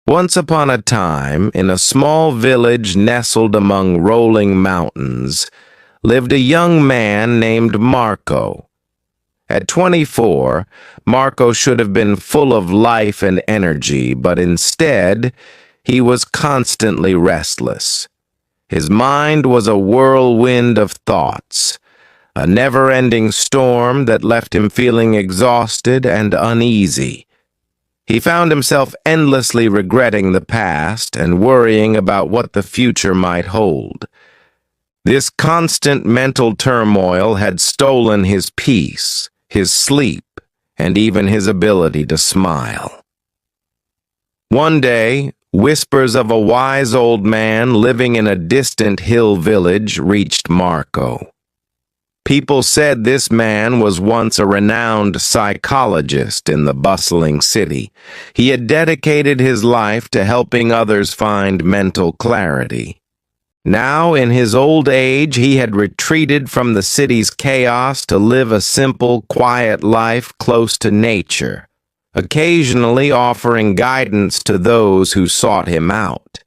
Once upon a time, in a small village nestled among rolling mountains, lived a young man named Marco. At 24, Marco should have been full of life and energy, but instead, he was constantly restless. His mind was a whirlwind of thoughts, a never-ending storm that left him feeling exhausted and uneasy. He found himself endlessly regretting the past and worrying about what the future might hold. This constant mental turmoil had stolen his peace, his sleep, and even his ability to smile. One day, whispers of a wise old man living in a distant hill village reached Marco. People said this man was once a renowned psychologist in the bustling city. He had dedicated his life to helping others find mental clarity. Now, in his old age, he had retreated from the city's chaos to live a simple, quiet life close to nature, occasionally offering guidance to those who sought him out.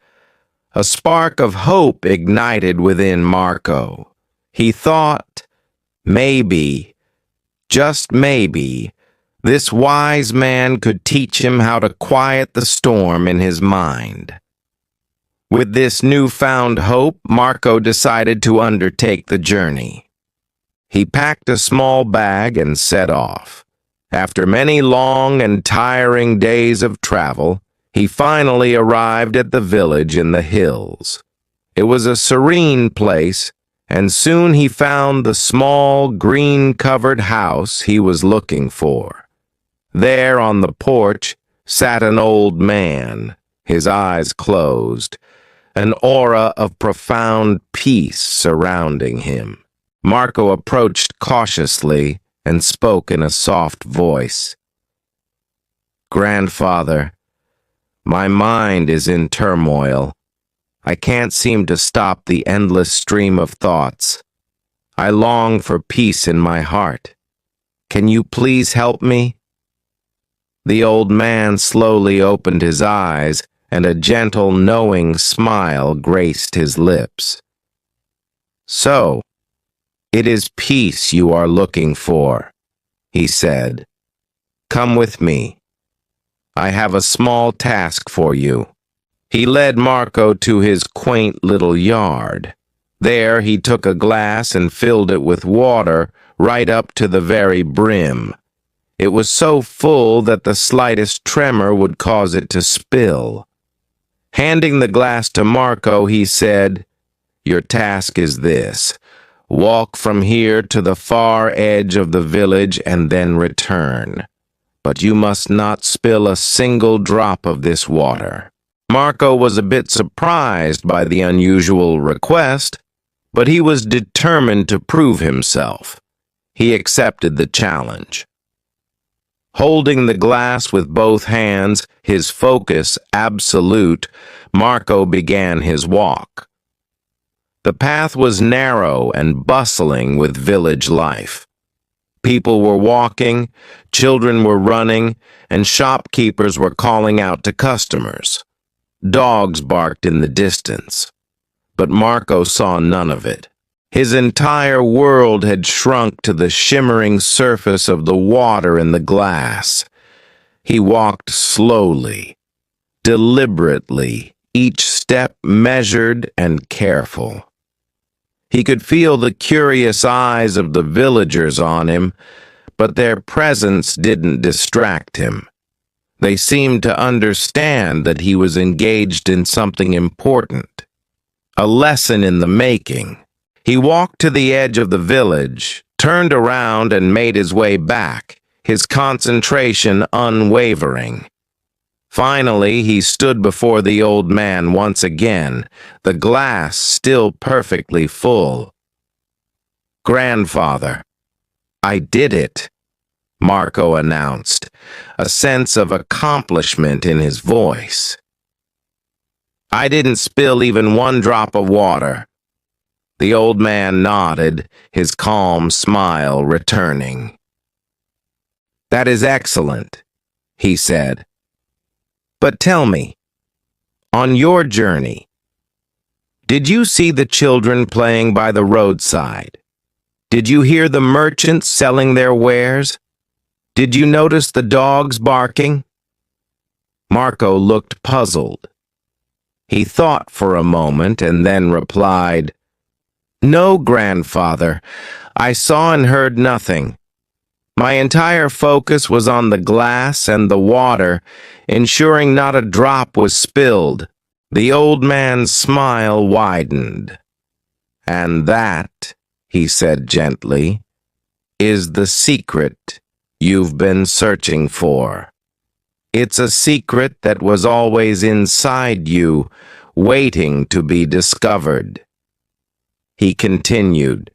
A spark of hope ignited within Marco. He thought, maybe, just maybe, this wise man could teach him how to quiet the storm in his mind. With this newfound hope, Marco decided to undertake the journey. He packed a small bag and set off. After many long and tiring days of travel, he finally arrived at the village in the hills. It was a serene place, and soon he found the small, green-covered house he was looking for. There on the porch sat an old man, his eyes closed, an aura of profound peace surrounding him. Marco approached cautiously and spoke in a soft voice. "Grandfather, my mind is in turmoil. I can't seem to stop the endless stream of thoughts. I long for peace in my heart. Can you please help me?" The old man slowly opened his eyes, and a gentle, knowing smile graced his lips. "So, it is peace you are looking for," he said. "Come with me. I have a small task for you." He led Marco to his quaint little yard. There he took a glass and filled it with water right up to the very brim. It was so full that the slightest tremor would cause it to spill. Handing the glass to Marco, he said, "Your task is this. Walk from here to the far edge of the village and then return. But you must not spill a single drop of this water." Marco was a bit surprised by the unusual request, but he was determined to prove himself. He accepted the challenge. Holding the glass with both hands, his focus absolute, Marco began his walk. The path was narrow and bustling with village life. People were walking, children were running, and shopkeepers were calling out to customers. Dogs barked in the distance, but Marco saw none of it. His entire world had shrunk to the shimmering surface of the water in the glass. He walked slowly, deliberately, each step measured and careful. He could feel the curious eyes of the villagers on him, but their presence didn't distract him. They seemed to understand that he was engaged in something important, a lesson in the making. He walked to the edge of the village, turned around and made his way back, his concentration unwavering. Finally, he stood before the old man once again, the glass still perfectly full. "Grandfather, I did it," Marco announced, a sense of accomplishment in his voice. "I didn't spill even one drop of water." The old man nodded, his calm smile returning. "That is excellent," he said. "But tell me, On your journey, did you see the children playing by the roadside? Did you hear the merchants selling their wares? Did you notice the dogs barking? Marco looked puzzled. He thought for a moment and then replied, "No, grandfather, I saw and heard nothing. My entire focus was on the glass and the water, ensuring not a drop was spilled." The old man's smile widened. "And that," he said gently, "is the secret you've been searching for. It's a secret that was always inside you, waiting to be discovered." He continued,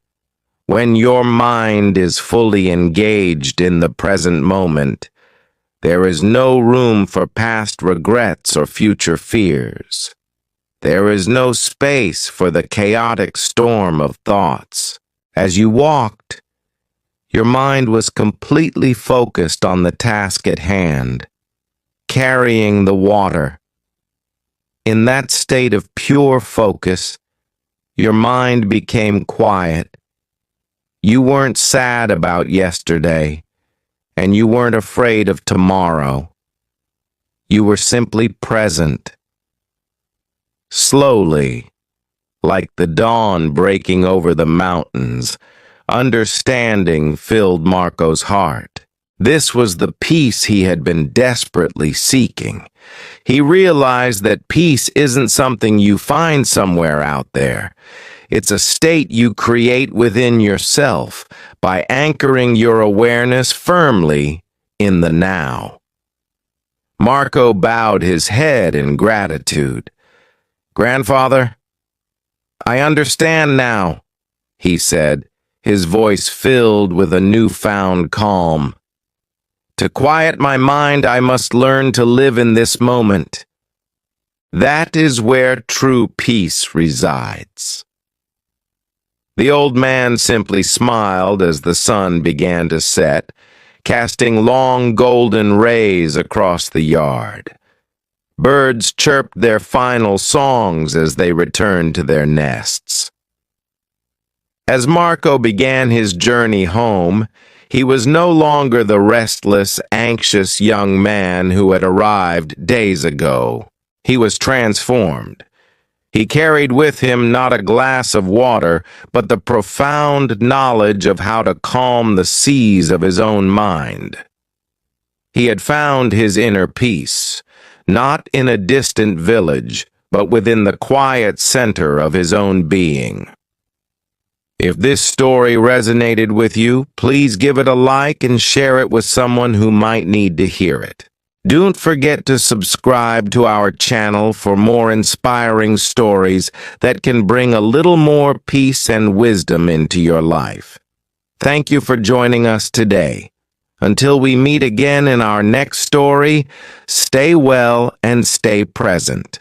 "When your mind is fully engaged in the present moment, there is no room for past regrets or future fears. There is no space for the chaotic storm of thoughts. As you walked, your mind was completely focused on the task at hand, carrying the water. In that state of pure focus, your mind became quiet. You weren't sad about yesterday, and you weren't afraid of tomorrow. You were simply present. Slowly, like the dawn breaking over the mountains, understanding filled Marco's heart. This was the peace he had been desperately seeking. He realized that peace isn't something you find somewhere out there. It's a state you create within yourself by anchoring your awareness firmly in the now. Marco bowed his head in gratitude. "Grandfather, I understand now," he said, his voice filled with a newfound calm. "To quiet my mind, I must learn to live in this moment. That is where true peace resides." The old man simply smiled as the sun began to set, casting long golden rays across the yard. Birds chirped their final songs as they returned to their nests. As Marco began his journey home, he was no longer the restless, anxious young man who had arrived days ago. He was transformed. He carried with him not a glass of water, but the profound knowledge of how to calm the seas of his own mind. He had found his inner peace, not in a distant village, but within the quiet center of his own being. If this story resonated with you, please give it a like and share it with someone who might need to hear it. Don't forget to subscribe to our channel for more inspiring stories that can bring a little more peace and wisdom into your life. Thank you for joining us today. Until we meet again in our next story, stay well and stay present.